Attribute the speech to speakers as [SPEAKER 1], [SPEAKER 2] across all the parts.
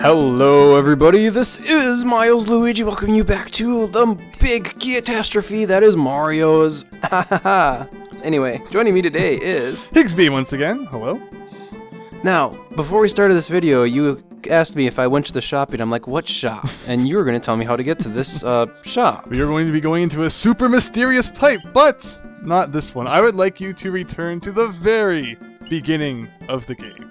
[SPEAKER 1] Hello everybody, this is Milesluigi welcoming you back to the big Keytastrophe that is Mario's. Anyway, joining me today is...
[SPEAKER 2] Higsby once again, hello.
[SPEAKER 1] Now, before we started this video, you asked me if I went to the shop and I'm like, what shop? And you were going to tell me how to get to this shop.
[SPEAKER 2] We are going to be going into a super mysterious pipe, but not this one. I would like you to return to the very beginning of the game.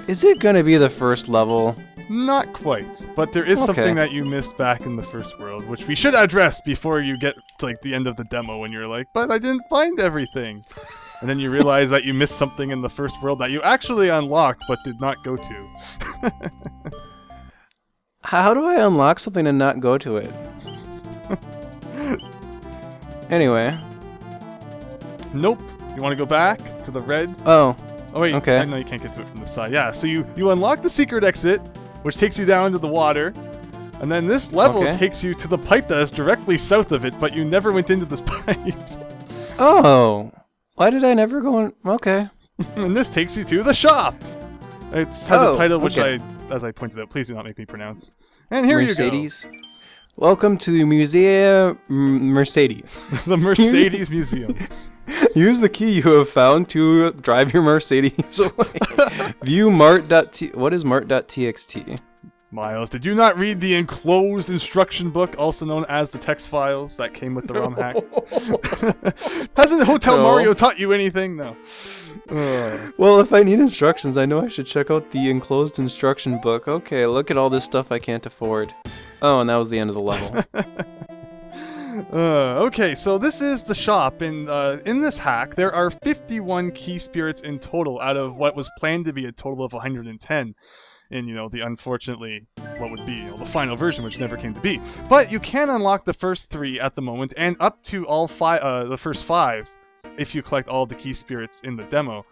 [SPEAKER 1] Is it going to be the first level?
[SPEAKER 2] Not quite, but there is something that you missed back in the first world, which we should address before you get to like the end of the demo when you're like, but I didn't find everything. And then you realize that you missed something in the first world that you actually unlocked but did not go to.
[SPEAKER 1] How do I unlock something and not go to it? Anyway.
[SPEAKER 2] Nope. You want to go back to the red?
[SPEAKER 1] Oh.
[SPEAKER 2] Oh wait,
[SPEAKER 1] okay.
[SPEAKER 2] I know you can't get to it from the side. Yeah, so you unlock the secret exit, which takes you down to the water, and then this level takes you to the pipe that is directly south of it, but you never went into this pipe.
[SPEAKER 1] Oh. Why did I never go in? Okay.
[SPEAKER 2] And this takes you to the shop. It has a title which as I pointed out, please do not make me pronounce. And here
[SPEAKER 1] Mercedes. You go. Welcome to the Musae Mercedes.
[SPEAKER 2] The Mercedes Museum.
[SPEAKER 1] Use the key you have found to drive your Mercedes away. View What is mart.txt?
[SPEAKER 2] Miles, did you not read the enclosed instruction book, also known as the text files that came with the Romhack? Hasn't Hotel Mario taught you anything? No.
[SPEAKER 1] Well, if I need instructions, I know I should check out the enclosed instruction book. Okay, look at all this stuff I can't afford. Oh, and that was the end of the level.
[SPEAKER 2] Okay, so this is the shop, and in this hack, there are 51 key spirits in total out of what was planned to be a total of 110. In, the unfortunately, what would be, the final version, which never came to be. But you can unlock the first 3 at the moment, and up to all the first 5, if you collect all the key spirits in the demo.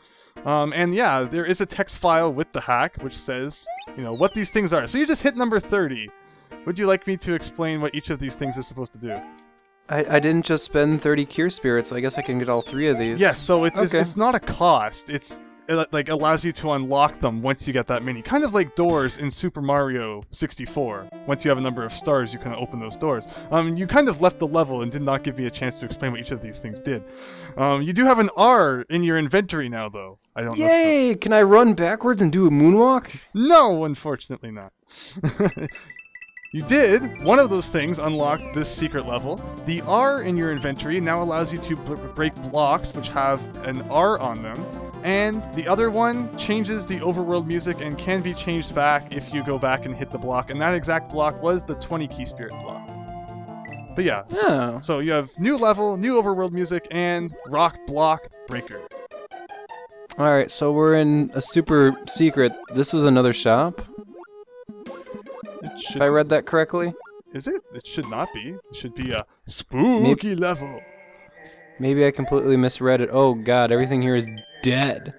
[SPEAKER 2] And yeah, there is a text file with the hack, which says, what these things are. So you just hit number 30. Would you like me to explain what each of these things is supposed to do?
[SPEAKER 1] I didn't just spend 30 cure spirits, so I guess I can get all 3 of these.
[SPEAKER 2] Yes, so it's not a cost. It allows you to unlock them once you get that many. Kind of like doors in Super Mario 64. Once you have a number of stars, you can open those doors. You kind of left the level and did not give me a chance to explain what each of these things did. You do have an R in your inventory now, though. I don't know.
[SPEAKER 1] Yay! Can I run backwards and do a moonwalk?
[SPEAKER 2] No, unfortunately not. You did. One of those things unlocked this secret level. The R in your inventory now allows you to break blocks which have an R on them. And the other one changes the overworld music and can be changed back if you go back and hit the block. And that exact block was the 20 key spirit block. But yeah, so you have new level, new overworld music, and rock block breaker.
[SPEAKER 1] Alright, so we're in a super secret. This was another shop? If I read that correctly?
[SPEAKER 2] Is it? It should not be. It should be a spooky level.
[SPEAKER 1] Maybe I completely misread it. Oh god, everything here is dead.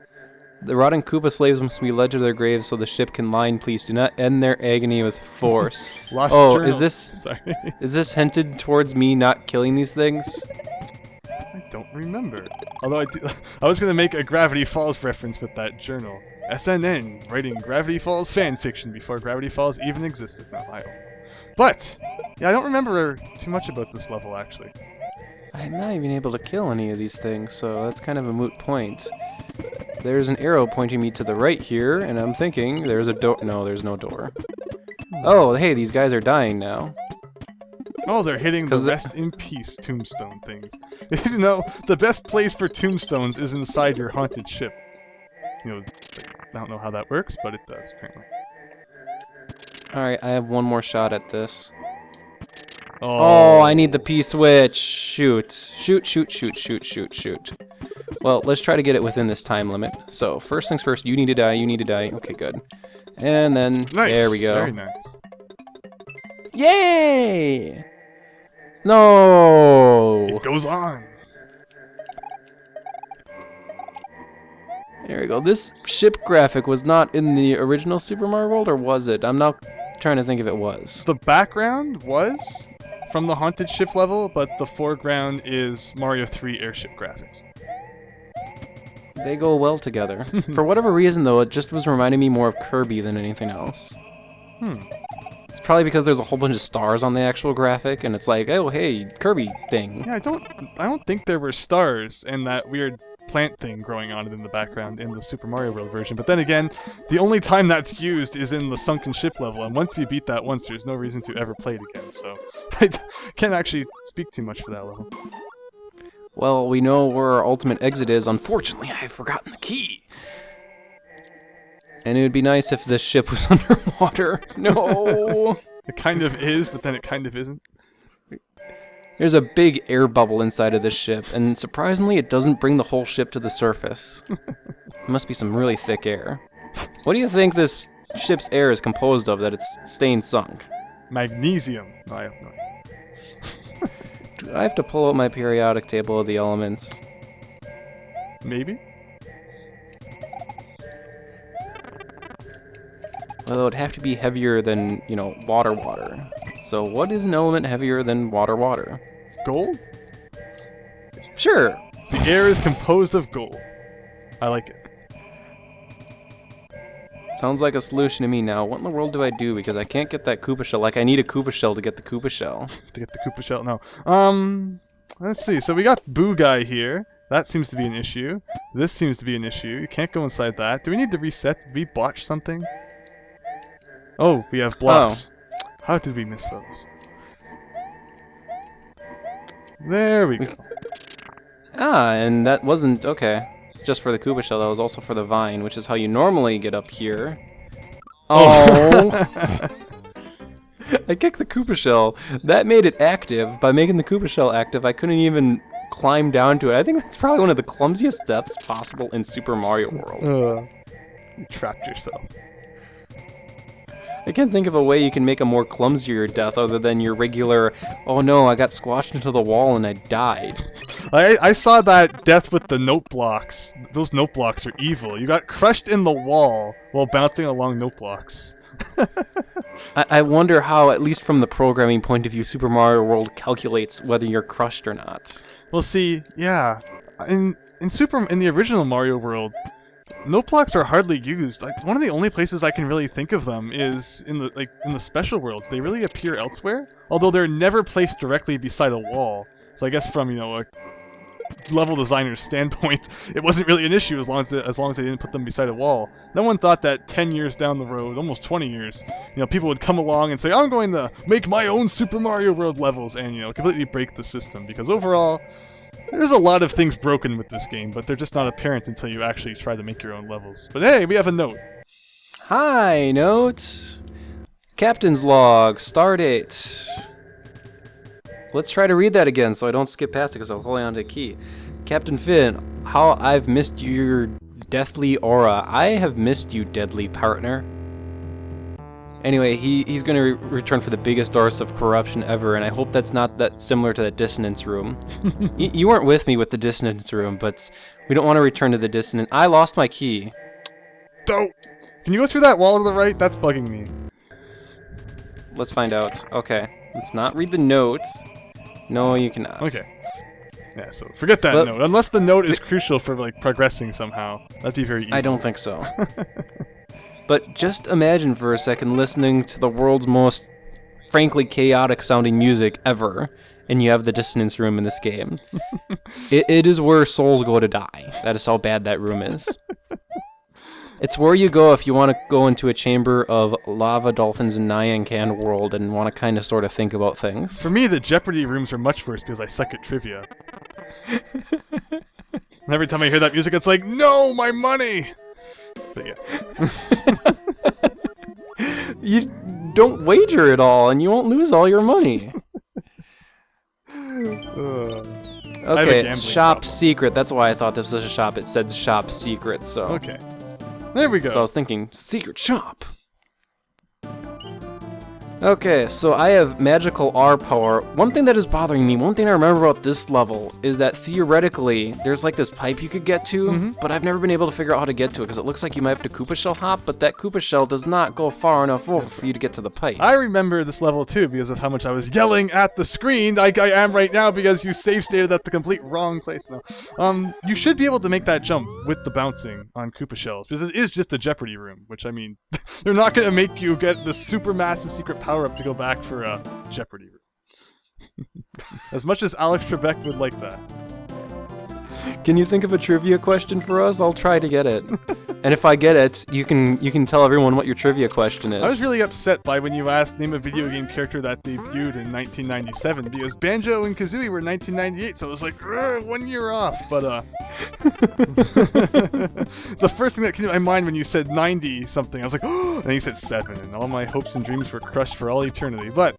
[SPEAKER 1] The rotting Koopa slaves must be led to their graves so the ship can line. Please do not end their agony with force.
[SPEAKER 2] Lost journal.
[SPEAKER 1] Is this hinted towards me not killing these things?
[SPEAKER 2] I don't remember. Although I was gonna make a Gravity Falls reference with that journal. S.N.N. writing Gravity Falls fan fiction before Gravity Falls even existed. No, I don't know. But yeah, I don't remember too much about this level actually.
[SPEAKER 1] I'm not even able to kill any of these things, so that's kind of a moot point. There's an arrow pointing me to the right here, and I'm thinking there's a door. No, there's no door. Oh, hey, these guys are dying now.
[SPEAKER 2] Oh, they're hitting the rest in peace tombstone things. The best place for tombstones is inside your haunted ship. I don't know how that works, but it does, apparently.
[SPEAKER 1] Alright, I have one more shot at this. Oh, I need the P-switch. Shoot. Shoot. Well, let's try to get it within this time limit. So, first things first, you need to die. Okay, good. And then, there we go.
[SPEAKER 2] Very nice.
[SPEAKER 1] Yay! No!
[SPEAKER 2] It goes on.
[SPEAKER 1] There we go. This ship graphic was not in the original Super Mario World, or was it? I'm now trying to think if it was.
[SPEAKER 2] The background was from the haunted ship level, but the foreground is Mario 3 airship graphics.
[SPEAKER 1] They go well together. For whatever reason, though, it just was reminding me more of Kirby than anything else. It's probably because there's a whole bunch of stars on the actual graphic, and it's like, oh hey, Kirby thing.
[SPEAKER 2] Yeah, I don't think there were stars and that weird plant thing growing on it in the background in the Super Mario World version. But then again, the only time that's used is in the sunken ship level, and once you beat that once, there's no reason to ever play it again. So I can't actually speak too much for that level.
[SPEAKER 1] Well, we know where our ultimate exit is. Unfortunately, I've forgotten the key. And it would be nice if this ship was underwater. No!
[SPEAKER 2] It kind of is, but then it kind of isn't.
[SPEAKER 1] There's a big air bubble inside of this ship, and surprisingly, it doesn't bring the whole ship to the surface. It must be some really thick air. What do you think this ship's air is composed of that it's staying sunk?
[SPEAKER 2] Magnesium. No, I have no idea.
[SPEAKER 1] Do I have to pull out my periodic table of the elements?
[SPEAKER 2] Maybe?
[SPEAKER 1] Well, it would have to be heavier than, you know, water. So what is an element heavier than water?
[SPEAKER 2] Gold?
[SPEAKER 1] Sure.
[SPEAKER 2] The air is composed of gold. I like it.
[SPEAKER 1] Sounds like a solution to me now. What in the world do I do? Because I can't get that Koopa shell. Like, I need a Koopa shell to get the Koopa shell.
[SPEAKER 2] To get the Koopa shell? No. Let's see. So we got Boo Guy here. That seems to be an issue. This seems to be an issue. You can't go inside that. Do we need to reset? Did we botch something? Oh, we have blocks. Oh. How did we miss those? There we go.
[SPEAKER 1] Ah, and that wasn't... okay. Just for the Koopa shell, that was also for the vine, which is how you normally get up here. Oh! I kicked the Koopa shell. That made it active. By making the Koopa shell active, I couldn't even climb down to it. I think that's probably one of the clumsiest deaths possible in Super Mario World.
[SPEAKER 2] You trapped yourself.
[SPEAKER 1] I can't think of a way you can make a more clumsier death other than your regular, oh no, I got squashed into the wall and I died.
[SPEAKER 2] I saw that death with the note blocks. Those note blocks are evil. You got crushed in the wall while bouncing along note blocks.
[SPEAKER 1] I wonder how, at least from the programming point of view, Super Mario World calculates whether you're crushed or not.
[SPEAKER 2] Well, see, yeah, in the original Mario World, note blocks are hardly used. Like, one of the only places I can really think of them is in the special world. They really appear elsewhere, although they're never placed directly beside a wall. So I guess from, you know, a level designer's standpoint, it wasn't really an issue as long as they didn't put them beside a wall. No one thought that 10 years down the road, almost 20 years, you know, people would come along and say, I'm going to make my own Super Mario World levels, and, you know, completely break the system, because overall, there's a lot of things broken with this game, but they're just not apparent until you actually try to make your own levels. But hey, we have a note.
[SPEAKER 1] Hi, note. Captain's log, stardate. Let's try to read that again so I don't skip past it because I was holding on to a key. Captain Finn, how I've missed your deathly aura. I have missed you, deadly partner. Anyway, he's going to return for the biggest dose of corruption ever, and I hope that's not that similar to that dissonance room. You weren't with me with the dissonance room, but we don't want to return to the dissonance. I lost my key.
[SPEAKER 2] Don't. Can you go through that wall to the right? That's bugging me.
[SPEAKER 1] Let's find out. Okay, let's not read the notes. No, you cannot.
[SPEAKER 2] Okay. Yeah, so forget that note. Unless the note is crucial for, like, progressing somehow. That'd be very easy.
[SPEAKER 1] I don't think so. But just imagine for a second listening to the world's most, frankly, chaotic-sounding music ever, and you have the dissonance room in this game. It is where souls go to die. That is how bad that room is. It's where you go if you want to go into a chamber of lava, dolphins, and Nyan Can world and want to kind of sort of think about things.
[SPEAKER 2] For me, the Jeopardy rooms are much worse because I suck at trivia. Every time I hear that music, it's like, no, my money! But yeah.
[SPEAKER 1] You don't wager it all, and you won't lose all your money. Okay, it's shop problem. Secret. That's why I thought this was a shop. It said shop secret, so...
[SPEAKER 2] Okay. There we go.
[SPEAKER 1] So I was thinking, secret shop. Okay, so I have magical R power. One thing that is bothering me, one thing I remember about this level, is that theoretically, there's like this pipe you could get to, but I've never been able to figure out how to get to it, because it looks like you might have to Koopa Shell hop, but that Koopa Shell does not go far enough over for you to get to the pipe.
[SPEAKER 2] I remember this level too because of how much I was yelling at the screen like I am right now because you save stated at the complete wrong place. No. You should be able to make that jump with the bouncing on Koopa Shells, because it is just a Jeopardy room, which I mean, they're not going to make you get the super massive secret power-up to go back for a Jeopardy room. As much as Alex Trebek would like that.
[SPEAKER 1] Can you think of a trivia question for us? I'll try to get it. And if I get it, you can tell everyone what your trivia question is.
[SPEAKER 2] I was really upset by when you asked name a video game character that debuted in 1997, because Banjo and Kazooie were 1998, so I was like, 1 year off. But the first thing that came to my mind when you said 90 something, I was like, oh, and then you said 7, and all my hopes and dreams were crushed for all eternity. But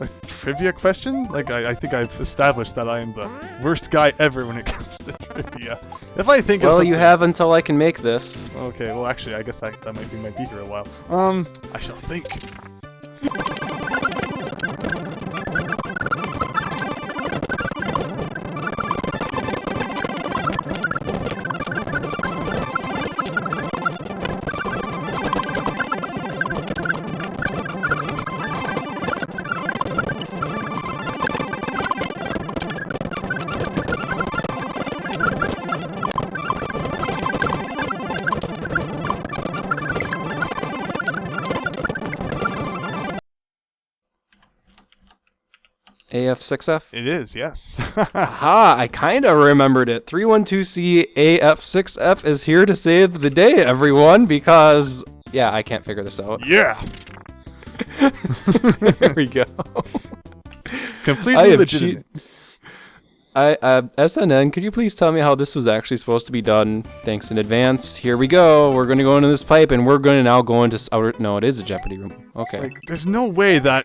[SPEAKER 2] a trivia question? Like, I think I've established that I am the worst guy ever when it comes to trivia. If I think of something...
[SPEAKER 1] you have until I can make this.
[SPEAKER 2] Okay, well actually, I guess that might be my beaker a while. I shall think.
[SPEAKER 1] AF6F?
[SPEAKER 2] It is, yes.
[SPEAKER 1] Aha, I kind of remembered it. 312C AF6F is here to save the day, everyone, because, yeah, I can't figure this out.
[SPEAKER 2] Yeah!
[SPEAKER 1] There we go.
[SPEAKER 2] Completely legitimate.
[SPEAKER 1] S.N.N, could you please tell me how this was actually supposed to be done? Thanks in advance. Here we go. We're going to go into this pipe, and we're going to now go into outer... No, it is a Jeopardy room. Okay.
[SPEAKER 2] It's like, there's no way that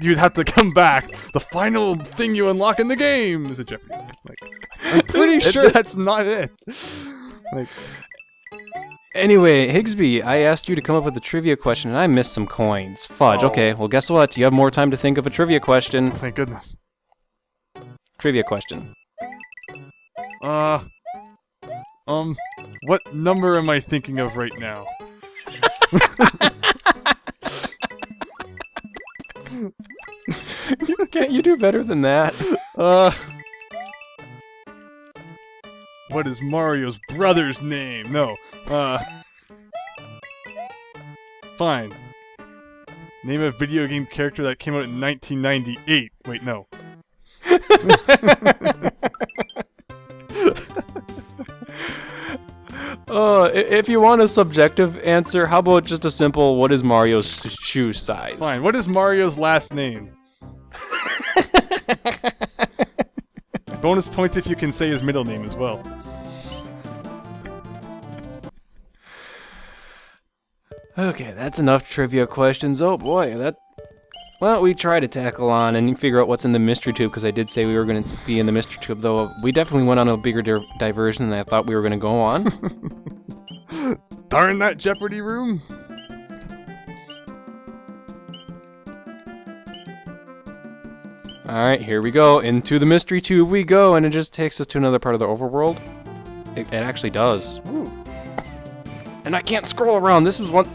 [SPEAKER 2] you'd have to come back. The final thing you unlock in the game is a Jeopardy room. Like, I'm pretty sure that's not it. Like...
[SPEAKER 1] Anyway, Higsby, I asked you to come up with a trivia question, and I missed some coins. Fudge.
[SPEAKER 2] Oh.
[SPEAKER 1] Okay, well, guess what? You have more time to think of a trivia question.
[SPEAKER 2] Thank goodness.
[SPEAKER 1] Trivia question.
[SPEAKER 2] What number am I thinking of right now?
[SPEAKER 1] Can't you do better than that?
[SPEAKER 2] What is Mario's brother's name? No, fine. Name a video game character that came out in 1998. Wait, no.
[SPEAKER 1] If you want a subjective answer, how about just a simple, what is Mario's shoe size?
[SPEAKER 2] Fine, what is Mario's last name? Bonus points if you can say his middle name as well.
[SPEAKER 1] Okay, that's enough trivia questions. Oh boy, well, we try to tackle on and figure out what's in the mystery tube, because I did say we were going to be in the mystery tube, though we definitely went on a bigger diversion than I thought we were going to go on.
[SPEAKER 2] Darn that Jeopardy room!
[SPEAKER 1] Alright, here we go. Into the mystery tube we go, and it just takes us to another part of the overworld. It actually does. Ooh. And I can't scroll around. This is one...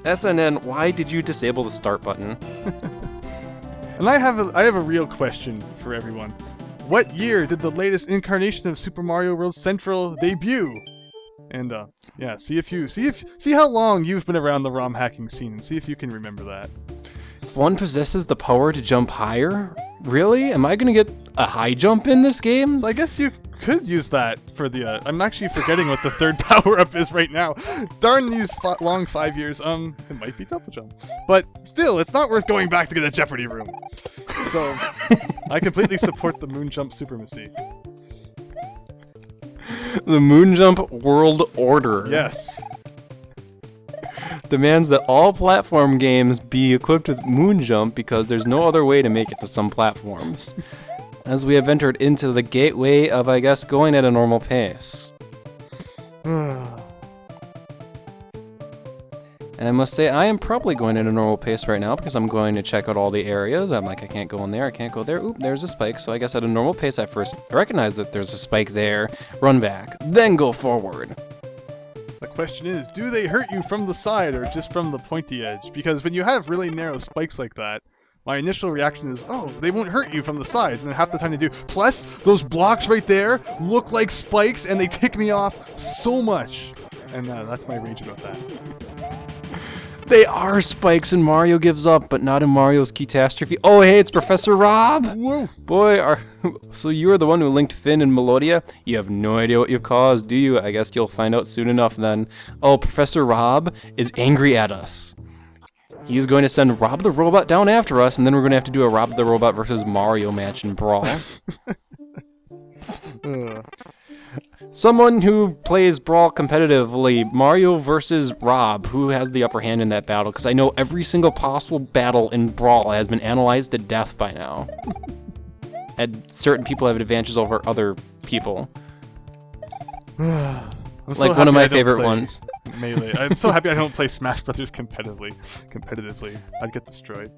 [SPEAKER 1] S.N.N, why did you disable the start button?
[SPEAKER 2] And I have a real question for everyone. What year did the latest incarnation of Super Mario World Central debut? And yeah, see how long you've been around the ROM hacking scene, and see if you can remember that.
[SPEAKER 1] If one possesses the power to jump higher? Really? Am I gonna get a high jump in this game?
[SPEAKER 2] So I guess you could use that for the, I'm actually forgetting what the third power-up is right now. Darn these long 5 years, it might be double jump. But still, it's not worth going back to get a Jeopardy room. So, I completely support the moon jump supremacy.
[SPEAKER 1] The moon jump world order.
[SPEAKER 2] Yes.
[SPEAKER 1] Demands that all platform games be equipped with moon jump because there's no other way to make it to some platforms. As we have entered into the gateway of, I guess, going at a normal pace. And I must say, I am probably going at a normal pace right now because I'm going to check out all the areas. I'm like, I can't go in there, I can't go there. Oop, there's a spike. So I guess at a normal pace, I first recognize that there's a spike there, run back, then go forward.
[SPEAKER 2] The question is, do they hurt you from the side or just from the pointy edge? Because when you have really narrow spikes like that, my initial reaction is, oh, they won't hurt you from the sides, and then half the time they do. Plus, those blocks right there look like spikes, and they tick me off so much. And that's my rage about that.
[SPEAKER 1] They are spikes and Mario gives up, but not in Mario's Keytastrophe. Oh, hey, it's Professor Rob!
[SPEAKER 2] Whoa!
[SPEAKER 1] Boy, so you are the one who linked Finn and Melodia? You have no idea what you caused, do you? I guess you'll find out soon enough then. Oh, Professor Rob is angry at us. He's going to send Rob the Robot down after us, and then we're going to have to do a Rob the Robot versus Mario match in Brawl. Someone who plays Brawl competitively, Mario versus Rob, who has the upper hand in that battle? Because I know every single possible battle in Brawl has been analyzed to death by now. And certain people have advantages over other people. Like one of my favorite ones.
[SPEAKER 2] Melee. I'm so happy I don't play Smash Brothers competitively. I'd get destroyed.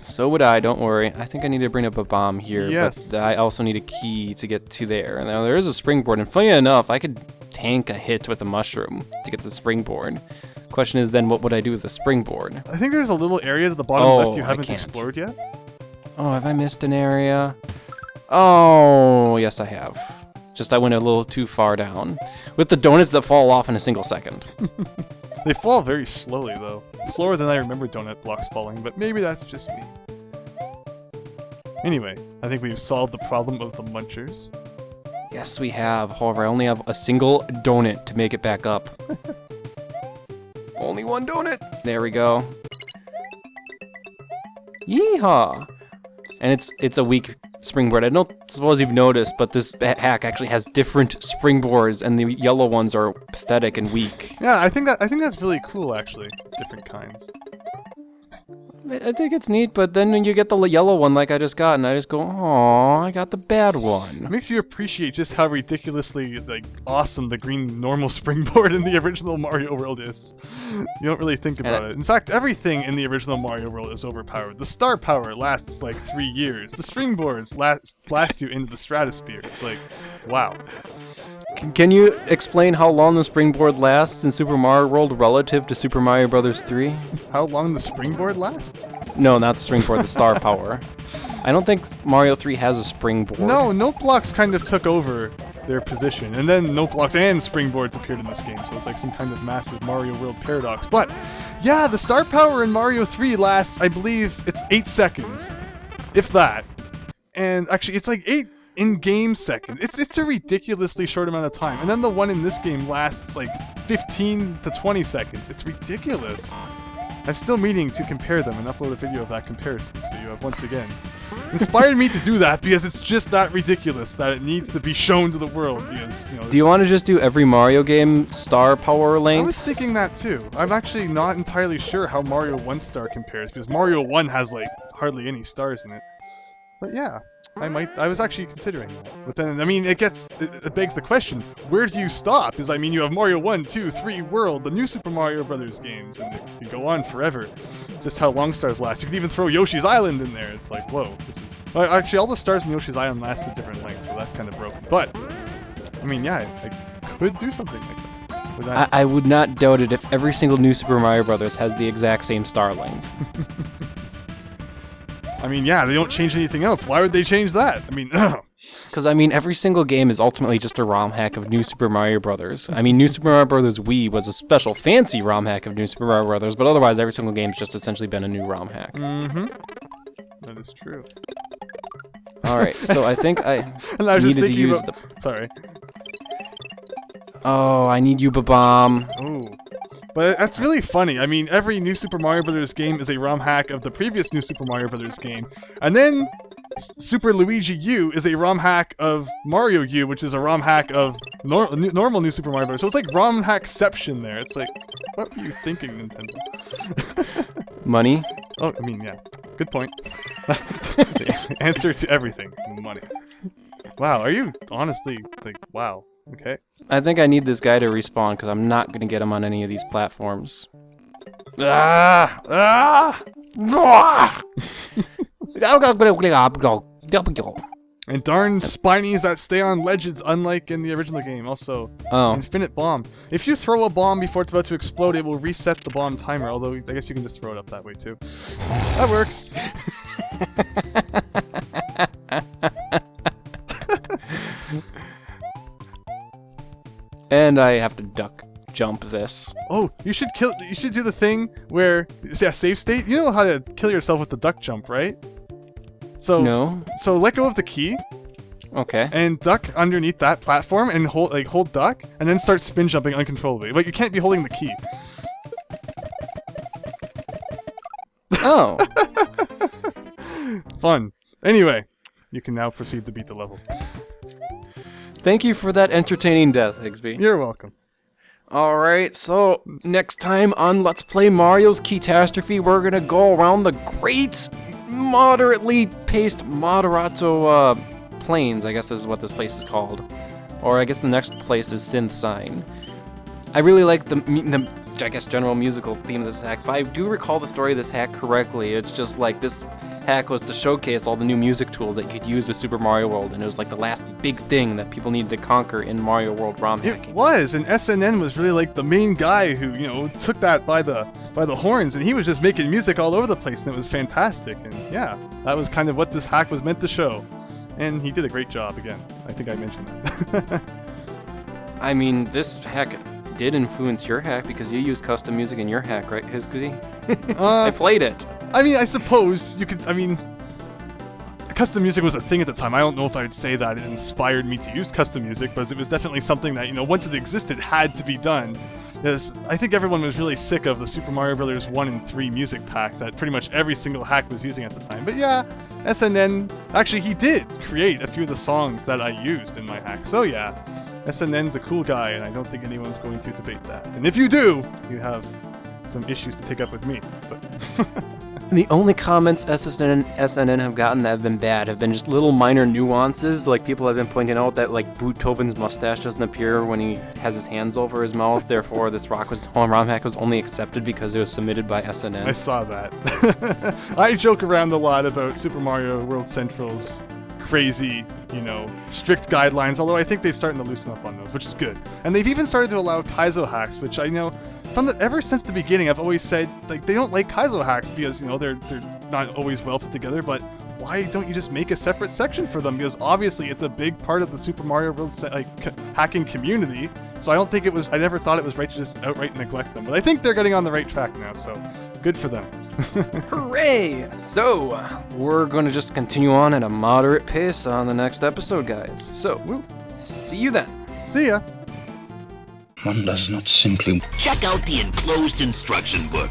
[SPEAKER 1] So would I, don't worry. I think I need to bring up a bomb here,
[SPEAKER 2] yes.
[SPEAKER 1] But I also need a key to get to there. Now there is a springboard, and funny enough, I could tank a hit with a mushroom to get the springboard. Question is then, what would I do with the springboard?
[SPEAKER 2] I think there's a little area at the bottom left you haven't explored yet.
[SPEAKER 1] Oh, have I missed an area? Oh, yes I have. Just I went a little too far down. With the donuts that fall off in a single second.
[SPEAKER 2] They fall very slowly, though. Slower than I remember donut blocks falling, but maybe that's just me. Anyway, I think we've solved the problem of the munchers.
[SPEAKER 1] Yes, we have. However, I only have a single donut to make it back up. Only one donut. There we go. Yeehaw! And it's a weak springboard. I don't suppose you've noticed, but this hack actually has different springboards, and the yellow ones are pathetic and weak.
[SPEAKER 2] Yeah, I think that's really cool, actually. Different kinds.
[SPEAKER 1] I think it's neat, but then when you get the yellow one like I just got, and I just go, "Aw, I got the bad one."
[SPEAKER 2] It makes you appreciate just how ridiculously awesome the green normal springboard in the original Mario World is. You don't really think about it. In fact, everything in the original Mario World is overpowered. The star power lasts like 3 years. The springboards blast you into the stratosphere. It's like, wow.
[SPEAKER 1] Can you explain how long the springboard lasts in Super Mario World relative to Super Mario Bros. 3?
[SPEAKER 2] How long the springboard lasts?
[SPEAKER 1] No, not the springboard, the star power. I don't think Mario 3 has a springboard.
[SPEAKER 2] No, note blocks kind of took over their position, and then note blocks and springboards appeared in this game, so it's like some kind of massive Mario World paradox. But, yeah, the star power in Mario 3 lasts, I believe, it's 8 seconds, if that. And actually, it's like 8 in-game seconds. It's a ridiculously short amount of time. And then the one in this game lasts like 15 to 20 seconds. It's ridiculous. I'm still meaning to compare them and upload a video of that comparison, so you have once again inspired me to do that, because it's just that ridiculous that it needs to be shown to the world. Because, you know,
[SPEAKER 1] do you want to just do every Mario game star power length?
[SPEAKER 2] I was thinking that too. I'm actually not entirely sure how Mario 1 star compares, because Mario 1 has like hardly any stars in it. But yeah, I was actually considering that. But then, I mean, it begs the question, where do you stop? Because, I mean, you have Mario 1, 2, 3, World, the new Super Mario Brothers games, and it can go on forever. Just how long stars last. You can even throw Yoshi's Island in there. It's like, whoa, this is... Well, actually, all the stars in Yoshi's Island last at different lengths, so that's kind of broken. But, I mean, yeah, I could do something like that.
[SPEAKER 1] I would not doubt it if every single new Super Mario Brothers has the exact same star length.
[SPEAKER 2] I mean, yeah, they don't change anything else. Why would they change that? I mean,
[SPEAKER 1] because, I mean, every single game is ultimately just a ROM hack of New Super Mario Brothers. I mean, New Super Mario Brothers Wii was a special fancy ROM hack of New Super Mario Brothers, but otherwise every single game's just essentially been a new ROM hack.
[SPEAKER 2] Mm-hmm. That is true.
[SPEAKER 1] Alright, so I think I
[SPEAKER 2] needed
[SPEAKER 1] to use the...
[SPEAKER 2] Sorry.
[SPEAKER 1] Oh, I need you, Babam.
[SPEAKER 2] Ooh. But that's really funny. I mean, every New Super Mario Bros. Game is a ROM hack of the previous New Super Mario Bros. Game. And then Super Luigi U is a ROM hack of Mario U, which is a ROM hack of normal New Super Mario Bros. So it's like ROM hackception there. It's like, what were you thinking, Nintendo?
[SPEAKER 1] Money?
[SPEAKER 2] Oh, I mean, yeah. Good point. The answer to everything. Money. Wow, are you honestly, like, wow. Okay.
[SPEAKER 1] I think I need this guy to respawn because I'm not going to get him on any of these platforms. Ah! Ah!
[SPEAKER 2] And darn spinies that stay on ledges, unlike in the original game. Also, infinite bomb. If you throw a bomb before it's about to explode, it will reset the bomb timer, although I guess you can just throw it up that way too. That works.
[SPEAKER 1] And I have to duck jump this.
[SPEAKER 2] Oh, you should do the thing where, yeah, save state. You know how to kill yourself with the duck jump, right? So
[SPEAKER 1] No.
[SPEAKER 2] So let go of the key.
[SPEAKER 1] Okay.
[SPEAKER 2] And duck underneath that platform and hold duck and then start spin jumping uncontrollably. But you can't be holding the key.
[SPEAKER 1] Oh.
[SPEAKER 2] Fun. Anyway, you can now proceed to beat the level.
[SPEAKER 1] Thank you for that entertaining death, Higsby.
[SPEAKER 2] You're welcome.
[SPEAKER 1] Alright, so next time on Let's Play Mario's Keytastrophe, we're gonna go around the great, moderately paced Moderato Plains, I guess is what this place is called. Or I guess the next place is Synth Sign. I really like the I guess, general musical theme of this hack. If I do recall the story of this hack correctly, it's just like this hack was to showcase all the new music tools that you could use with Super Mario World, and it was like the last big thing that people needed to conquer in Mario World ROM hacking.
[SPEAKER 2] It was, and S.N.N was really like the main guy who, you know, took that by the horns, and he was just making music all over the place, and it was fantastic. And yeah, that was kind of what this hack was meant to show. And he did a great job again. I think I mentioned that.
[SPEAKER 1] I mean, this hack did influence your hack because you used custom music in your hack, right, Higsby? I played it.
[SPEAKER 2] I mean, I suppose you could. I mean, custom music was a thing at the time. I don't know if I would say that it inspired me to use custom music, but it was definitely something that, you know, once it existed, had to be done. Because I think everyone was really sick of the Super Mario Bros. 1 and 3 music packs that pretty much every single hack was using at the time. But yeah, S.N.N. actually, he did create a few of the songs that I used in my hack. So yeah, S.N.N.'s a cool guy, and I don't think anyone's going to debate that. And if you do, you have some issues to take up with me. But
[SPEAKER 1] The only comments S.N.N. have gotten that have been bad have been just little minor nuances. Like, people have been pointing out that, like, Beethoven's mustache doesn't appear when he has his hands over his mouth. Therefore, this ROM hack was only accepted because it was submitted by S.N.N.
[SPEAKER 2] I saw that. I joke around a lot about Super Mario World Central's crazy, you know, strict guidelines, although I think they've started to loosen up on those, which is good. And they've even started to allow Kaizo hacks, which I know ever since the beginning I've always said, like, they don't like Kaizo hacks because, you know, they're not always well put together, but why don't you just make a separate section for them? Because obviously it's a big part of the Super Mario World hacking community, so I never thought it was right to just outright neglect them. But I think they're getting on the right track now, so good for them.
[SPEAKER 1] Hooray! So, we're going to just continue on at a moderate pace on the next episode, guys. So, see you then.
[SPEAKER 2] See ya!
[SPEAKER 3] One does not simply...
[SPEAKER 4] Check out the enclosed instruction book.